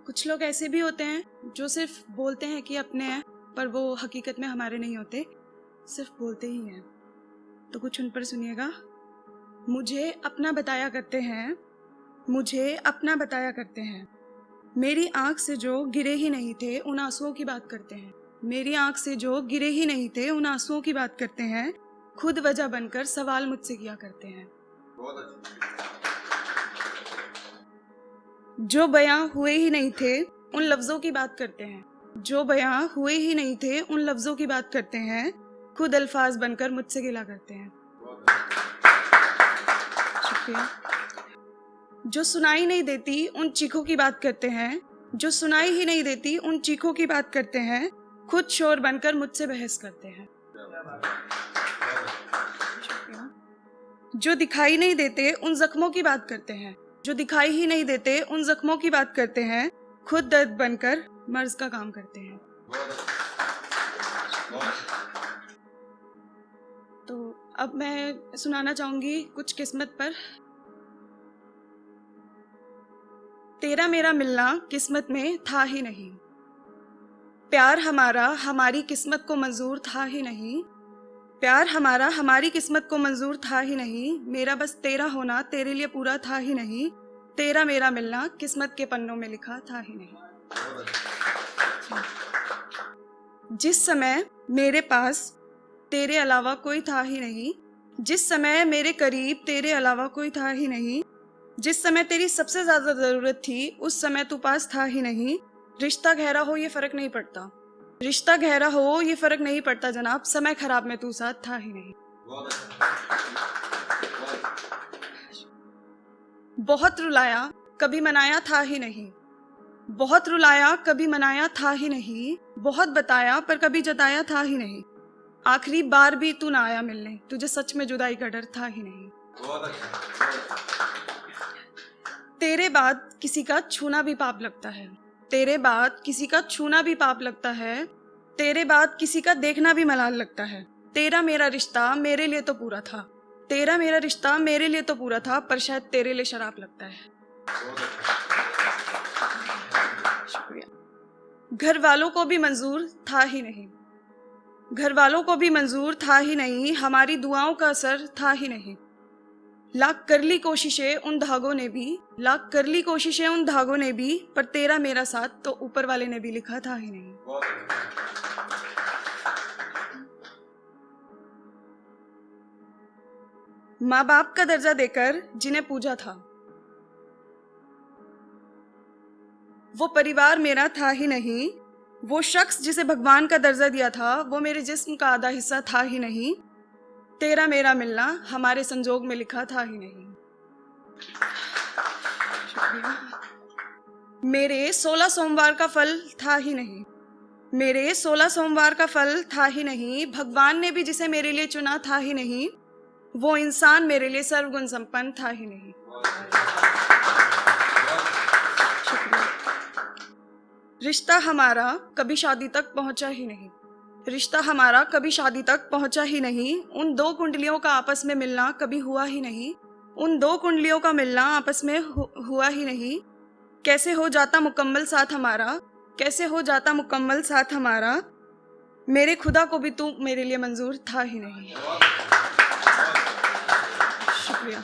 कुछ लोग ऐसे भी होते हैं जो सिर्फ बोलते हैं कि अपने हैं, पर वो हकीकत में हमारे नहीं होते, सिर्फ बोलते ही हैं। तो कुछ उन पर सुनिएगा। मुझे अपना बताया करते हैं, मुझे अपना बताया करते हैं, मेरी आंख से जो गिरे ही नहीं थे उन आंसुओं की बात करते हैं, मेरी आंख से जो गिरे ही नहीं थे उन आंसुओं की बात करते हैं, खुद वजह बनकर सवाल मुझसे किया करते हैं। जो बयां हुए ही नहीं थे उन लफ्जों की बात करते हैं, जो बयां हुए ही नहीं थे उन लफ्जों की बात करते हैं, खुद अल्फाज बनकर मुझसे गिला करते हैं। शुक्रिया। जो सुनाई नहीं देती उन चीखों की बात करते हैं, जो सुनाई ही नहीं देती उन चीखों की बात करते हैं, खुद शोर बनकर मुझसे बहस करते हैं। शुक्रिया। जो दिखाई नहीं देते उन जख्मों की बात करते हैं, जो दिखाई ही नहीं देते उन जख्मों की बात करते हैं, खुद दर्द बनकर मर्ज का काम करते हैं। तो अब मैं सुनाना चाहूंगी कुछ किस्मत पर। तेरा मेरा मिलना किस्मत में था ही नहीं, प्यार हमारा हमारी किस्मत को मंजूर था ही नहीं, प्यार हमारा हमारी किस्मत को मंजूर था ही नहीं, मेरा बस तेरा होना तेरे लिए पूरा था ही नहीं, तेरा मेरा मिलना किस्मत के पन्नों में लिखा था ही नहीं। जिस समय मेरे पास तेरे अलावा कोई था ही नहीं, जिस समय मेरे करीब तेरे अलावा कोई था ही नहीं, जिस समय तेरी सबसे ज्यादा जरूरत थी उस समय तू पास था ही नहीं, रिश्ता गहरा हो ये फर्क नहीं पड़ता, रिश्ता गहरा हो ये फर्क नहीं पड़ता जनाब, समय खराब में तू साथ था ही नहीं। बहुत रुलाया कभी मनाया था ही नहीं, बहुत रुलाया कभी मनाया था ही नहीं, बहुत बताया पर कभी जताया था ही नहीं, आखिरी बार भी तू ना आया मिलने, तुझे सच में जुदाई का डर था ही नहीं। तेरे बाद किसी का छूना भी पाप लगता है, तेरे बाद किसी का छूना भी पाप लगता है, तेरे बाद किसी का देखना भी मलाल लगता है, तेरा मेरा रिश्ता मेरे लिए तो पूरा था, तेरा मेरा रिश्ता मेरे लिए तो पूरा था, पर शायद तेरे लिए शराब लगता है। शुक्रिया। घर वालों को भी मंजूर था ही नहीं, घर वालों को भी मंजूर था ही नहीं, हमारी दुआओं का असर था ही नहीं, लाख कर ली कोशिशें उन धागों ने भी, लाख कर ली कोशिशें उन धागों ने भी, पर तेरा मेरा साथ तो ऊपर वाले ने भी लिखा था ही नहीं। माँ बाप का दर्जा देकर जिन्हें पूजा था, वो परिवार मेरा था ही नहीं, वो शख्स जिसे भगवान का दर्जा दिया था वो मेरे जिस्म का आधा हिस्सा था ही नहीं, तेरा मेरा मिलना हमारे संजोग में लिखा था ही नहीं। मेरे 16 सोमवार का फल था ही नहीं, मेरे 16 सोमवार का फल था ही नहीं, भगवान ने भी जिसे मेरे लिए चुना था ही नहीं, वो इंसान मेरे लिए सर्वगुण संपन्न था ही नहीं। रिश्ता हमारा कभी शादी तक पहुंचा ही नहीं, रिश्ता हमारा कभी शादी तक पहुंचा ही नहीं, उन दो कुंडलियों का आपस में मिलना कभी हुआ ही नहीं, उन दो कुंडलियों का मिलना आपस में हुआ ही नहीं, कैसे हो जाता मुकम्मल साथ हमारा, कैसे हो जाता मुकम्मल साथ हमारा, मेरे खुदा को भी तू मेरे लिए मंजूर था ही नहीं। शुक्रिया।